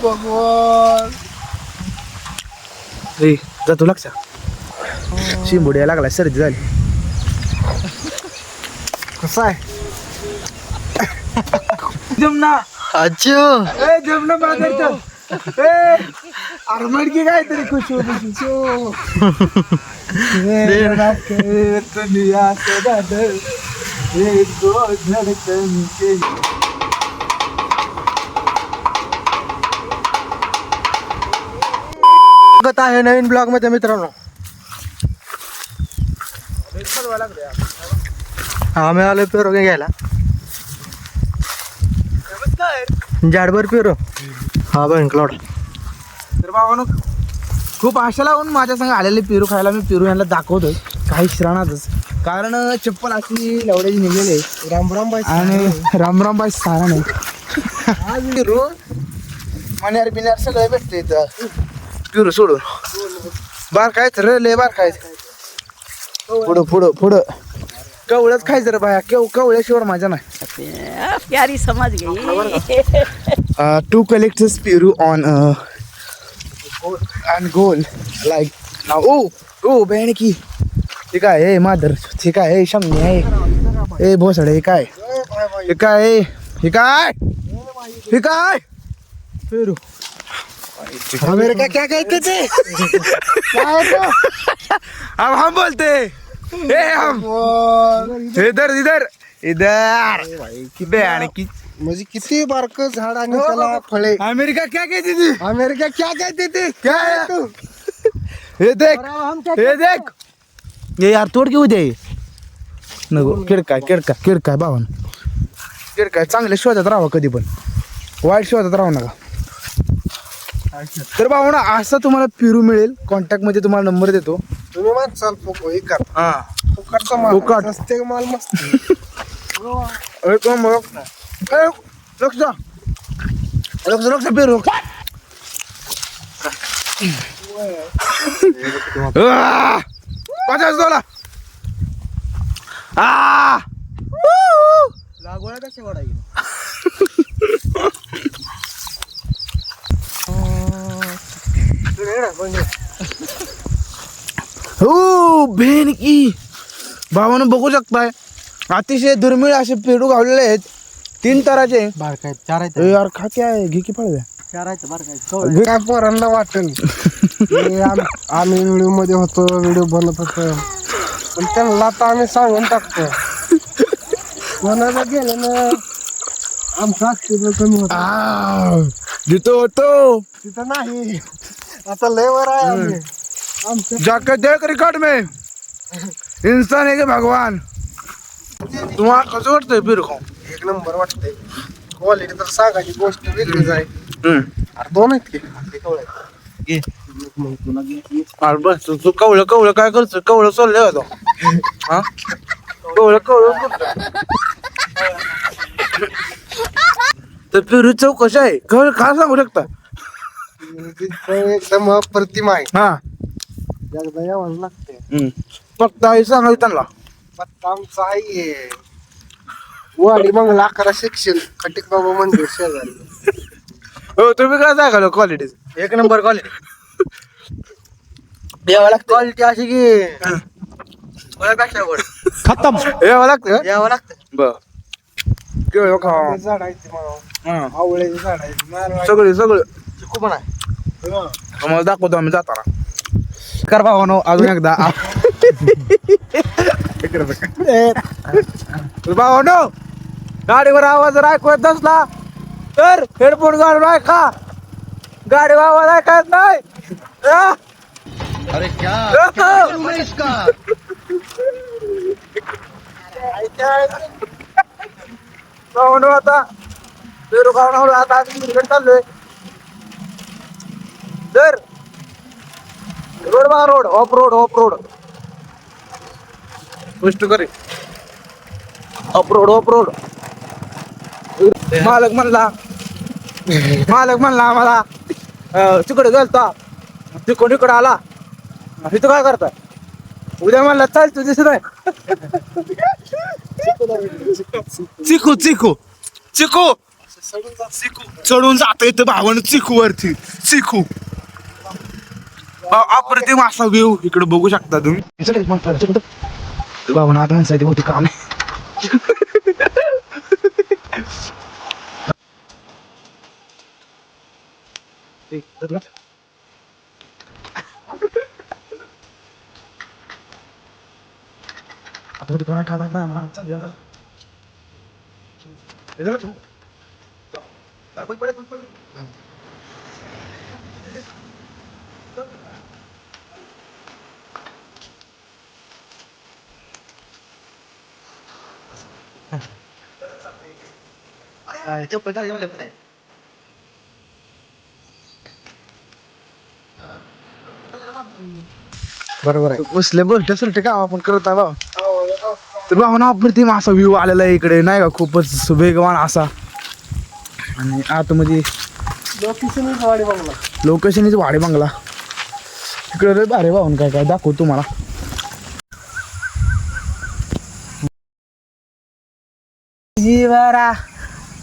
भगवान जातो लक्षात शिंबुड्या लागला सर्दी झाली कसा आहे जमना अच्छा जमना माझं अरमडकी काय तरी खुश दुनिया स्वागत आहे नवीन ब्लॉग मध्ये मित्रांनो. आम्ही आलो पेरो घ्यायला जाडभर पेरो हा बँकलॉड. तर बाबांनो खूप आशा लावून माझ्या संग आलेले पेरू खायला मी पेरू यांना दाखवतोय काही श्रावणातच कारण चप्पल अशी लवड्याची निघलेली आहे. रामराम बाई आणि रामराम बाई सारा नाही आज पेरू मण्यार बिण्यार सगळे भेटते इथं पेरू सोडून बार खायचं रे लय बार खायचं पुढं पुढं पुढं कवळच खायचं रे बाया कवळ्याशिवाय माझ्या नाही. प्यारी समझ गई. टू कलेक्ट पेरू on and goal like now oh बहन की ठीक आहे हे माधर ठीक आहे हे शमनी आहे हे भोसडे हे काय हे काय हे काय हे काय पेरू अमेरिका क्या कहते थे अब हम बोलते हे हम इधर इधर इधर बहन की म्हणजे किती बारक झाड आणि त्याला फळे. अमेरिका क्या कहती थी अमेरिका क्या कहते थे क्या है तू हे देख ये यार तोड घेऊ दे नको किडकाय बावन किडकाय चांगले शोधात राहा कधी पण वाईट शोधात राहू नका. तर भाऊ ना असा तुम्हाला पेरू मिळेल कॉन्टॅक्ट मध्ये तुम्हाला नंबर देतो तुम्ही मग चाल हे कर हा फुकटचा माल फुकट. रस्ते माल मस्त. लक्ष पेरू $50 लागवड कशी वाढायची हो बहीण की भावानं बघू शकताय अतिशय दुर्मिळ असे पेरू गावलेले आहेत 3 ताराचे. बार काय चार आहेत यार खा काय घे की पळव्या चार आहेत बार काय काय पोरांना वाटेल. आम्ही व्हिडिओ मध्ये होतो व्हिडिओ बनत होतो पण त्यांना आता आम्ही सांगून टाकतो कोणाला गेलं ना आमचा अस्तित्व कमी होत जिथं होतो तिथं नाही आता लय वर आहे आम्ही. आमचं जाके देख रिकॉर्ड में इंसान है कि भगवान. तुम्हाला कसं वाटतंय पेरू खाऊन एक नंबर वाटतंय. क्वालिटी तर सांगायची गोष्ट वेगळीच आहे. अरे 2 आहेत की आपले कवळे घे मग तुला घे. अरे बस तू कवळं काय करतो कवळं सोडले होतो हा कवळं तर पेरू चौकशी आहे कवळ का सांगू शकता एकदम अप्रतिम आहे. हा एकदा यावं लागते. फक्त आई सांगायचं त्यांना पत्ता आमचा आहे वाडी मंगला 11 सेक्शन खटिक बाबा मंदिर शेजारी. हो तुम्ही काय सांगाल क्वालिटी एक नंबर क्वालिटी यावं लागतं. क्वालिटी अशी की खतम यावं लागतं यावं लागतं. बर केळ खा झाड आहे ते मला आवळ्याचे झाड आहे सगळे चिकू पण आहे. आम्हाला दाखवतो आम्ही जाताना कर भावानो अजून एकदा भावानो गाडीवर आवाज जर ऐकू येत नसला तर हेडफोन घालून ऐका गाडीवर आवाज ऐकायच नाही. अरे क्या इसका भावानो आता पेरू खाऊन आता आम्ही चाललोय तर रोड ऑफ रोड गोष्ट करे ऑफ रोड मालक म्हणला आम्हाला तिकडे गेलता तिकडे आला इथं काय करताय उद्या म्हणला चाल तू दिसत आहे चिकू चिकू चिकू चढून जात येतं भावानं चिकू वरती चिकू अप्रतिम असा व्ह्यू इकडे बघू शकता तुम्ही भावना आता हसायची मोठी काम बरोबर आहे. बसले बोलण्यासाठी काम आपण करत आहे भाऊ तर भावना अप्रतिम असा व्ह्यू आलेला आहे इकडे नाही का खूपच वेगवान असा आणि आतमध्ये लोकेशनच वाडे बंगला इकडे रे भारी भाऊन काय काय दाखवू तुम्हाला जीवारा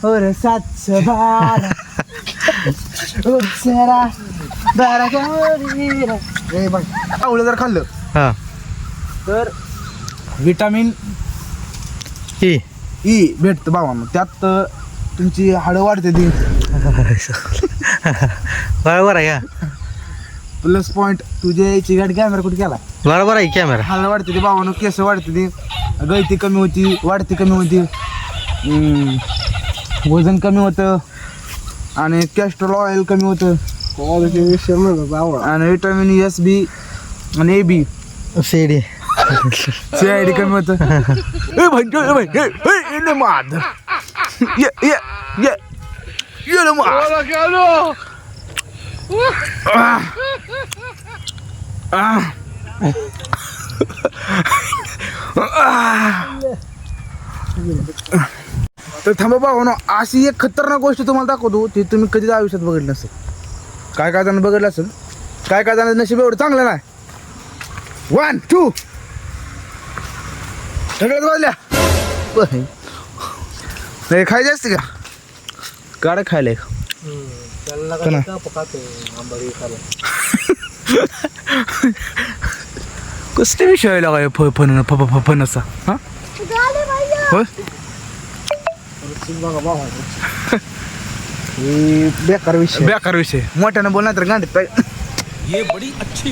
और सातशे बारा बारा आवळं जर खाल्लं हा तर विटामिन ही ई भेटतं भावांनो त्यात तुमची हाडं वाढते ती बरोबर आहे का प्लस पॉईंट तुझ्या याची गाडी कॅमेरा कुठे केला बरोबर आहे कॅमेरा हाडं वाढते ती भावांनो केस वाढते ती गळती कमी होती वाढती कमी होती वजन कमी होतं आणि कॅस्ट्रॉल ऑइल कमी होतं विषय म्हणतो आणि विटामिन एस बी आणि ए बी शेडी CID कमी होतं माद तर थांबा भावानो अशी एक खतरनाक गोष्ट तुम्हाला दाखवतो ती तुम्ही कधीच आयुष्यात बघितलं नसेल काय काय जण बघितलं असेल काय काय जण नशीब एवढं चांगलं नाही 1 2 सगळ्यात वाजल्या नाही खायची असते का गाड्या खायला एक कसले विषय लागाय फणसा हा होय बेकार विषय. बेकार विषय मोठ्यानं बोलणार तर गांडीत पाहिजे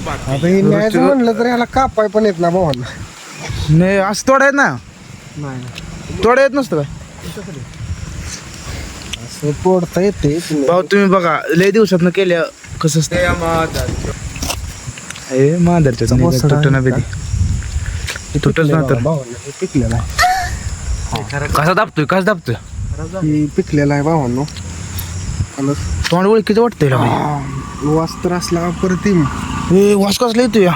आता हे न्यायचं म्हणलं तर याला कापाय पण येत ना भावांना. नाही असं तोडा येत ना नाही तोडा येत नसतं काय असं तोडता येते भाऊ तुम्ही बघा लय दिवसात केल्या कसं असतं हे मांजरच्या तुटत ना बेदी तुटच ना तर पिकलेला आहे. कसा दाबतोय कसा दाबतोय ही पिकलेला आहे भावांनो. आणि तोंड ओळखीचं वाटतंय रे बाई. वास तर असला अप्रतिम. हे वास कसला येतो या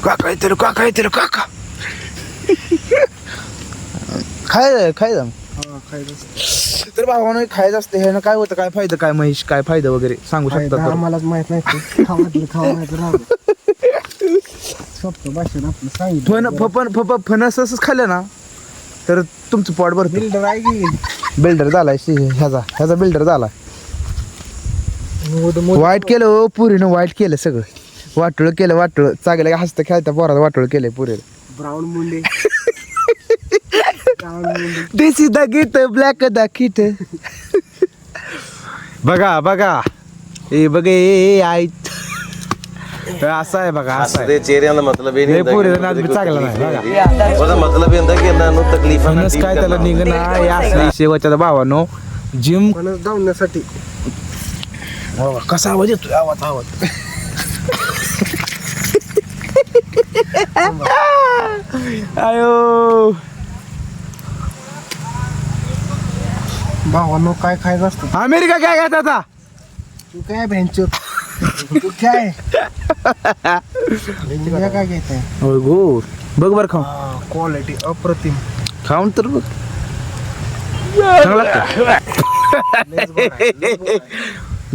काका येते काका येते काका खायचं हा, खायचं तर भावानं खायचं असते ह्यानं काय होतं काय फायदा काय म्हैस काय फायदा वगैरे सांगू शकता का? आम्हालाच माहित नाही ते. खावा नाही तर राहू. सोप्प भाषेत आपलं सांगितलं. फणस खाल्लं ना तर तुमचं पोट भरतं. बिल्डर आहे की बिल्डर झालाय ह्याचा बिल्डर झाला वाईट केलं हो पुरीनं वाईट केलं सगळं वाटोळ केलं वाटोळ चांगलं हसतं खेळता पोराचं वाटोळ केलंय पुरीला ब्राऊन मुंडे. दिस इज द गीत ब्लॅक द किट बघा बघा ए बघे ए आई असं आहे बघा असं आहे चेहरे का मतलब ये नहीं होता पूरे कि नाच मुझे भी चांगला कुछ नाही तकलीफ है। उसका मतलब ये होता कि ना नो तकलीफ फणस काय त्याला निघणार या असं शेवटच्या भावानो जिम फणस धावण्यासाठी कसा आवाज येतो आवाज आयो भावांनो काय खायचं असतं. अमेरिका काय खात आता तू काय भेंचो तू काय इंडिया काय घेत आहे. होय गो बघ बरं खाऊ क्वालिटी अप्रतिम. खाऊन तर बघ चांगला लागतं.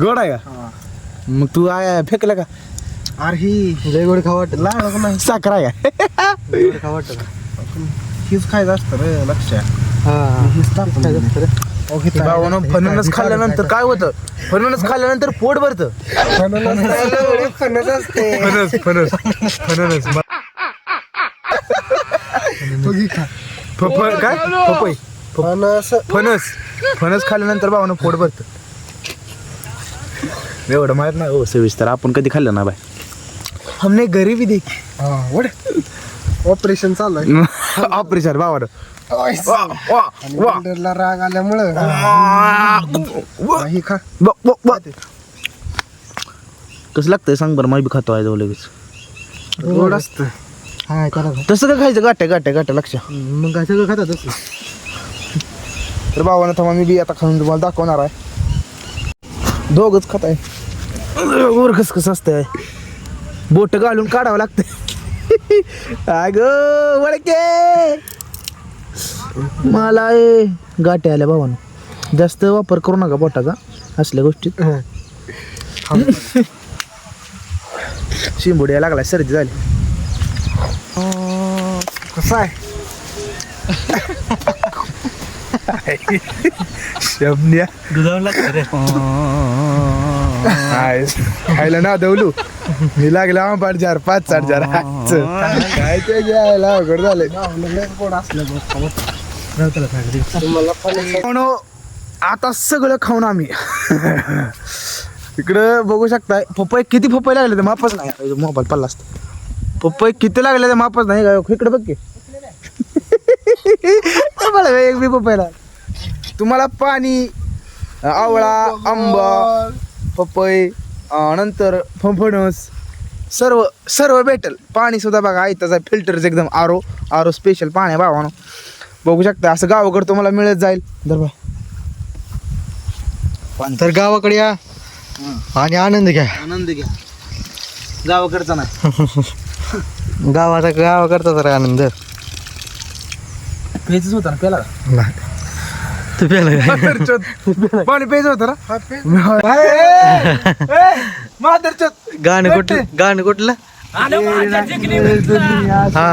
गोड आहे का मग तू आय फेकलं का अरे ही लय गोड खावट लागलं का नाही. साखर आहे का गोड खावट हीच खायचं असतं रे लक्षात. हीच टाकायचं रे. भावानं फणस खाल्ल्यानंतर काय होतं? फणस खाल्ल्यानंतर पोट भरतं. फणस असते. फणस काय पपई फणस खाल्ल्यानंतर भावानं पोट भरतं. एवढं माहित नाही हो सविस्तर. आपण कधी खाल्लं ना बाय. हमने घरी भी देखी. ऑपरेशन चालू आहे. ऑपरेशन भावानं. आणि बिल्डरला राग आल्यामुळं ही खा. कसं लागतंय सांग बरं. मला बी खातो आहे लगेच. गोड असतं. हा त्याला तसं का खायचं? गाठ्या लक्षात. मग काय सगळं खातात असं. तर भावानं थांबा मी बी आता खाऊन तुम्हाला दाखवणार आहे. दोघच खात आहे. वर कसं असतंय. बोट घालून काढावं लागतंय. अग वळके मला गाठी आल्या भावानं. जास्त वापर करू नका बोटाचा असल्या गोष्टीत. शिंबुड्या लागला सर्दी झाली. कसं आहे? शमन्या दुधावं लागतं रे. खायला ना दवलू मी लागला आंबाट जार 5-8 जार काय ते घ्यायला अवघड झालंय. गोड असलं म्हणून आता सगळं खाऊन आम्ही इकडं बघू शकताय. पपई किती पपई लागले ते मापच नाही. मोबाईल पडला असतं. पपई किती लागले ते मापच नाही. काय इकडे बघ की. एक बी पपईला तुम्हाला पाणी आवळा आंबा पपई नंतर फणस सर्व भेटेल. पाणी सुद्धा बघा इथं फिल्टरचं एकदम आरो स्पेशल पाणी आहे भावानं. बघू शकता असं गावाकडं तुम्हाला मिळत जाईल. दरबार तर गावाकडे या आणि आनंद घ्या. आनंद घ्या. गावाकडचा नाही. गावाकडचा तर आनंद. प्यायचंच होतं ना प्याला नाही तू प्याला पाणी प्यायचं होतं ना. गाणं कुठलं हा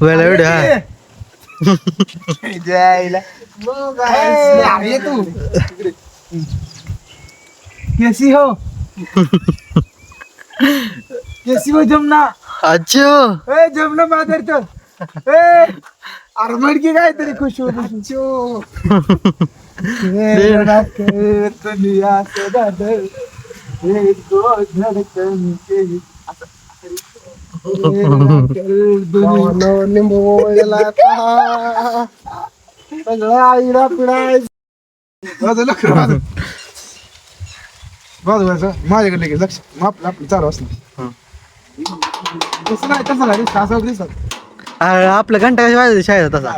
वेळा एवढं हा जायला तू कैसी हो जमना. अच्छा जमना माधर चल. अरमड की काय तरी खुश हो. दुनिया से दादर एक दो धड़कन के लिंबू गेला सगळं आईला पिढाय. माझ्याकडे लक्ष आपलं चालू असणार. तसं नाही दिसत. आपला घंटा कशा वाजता शाळेत तसा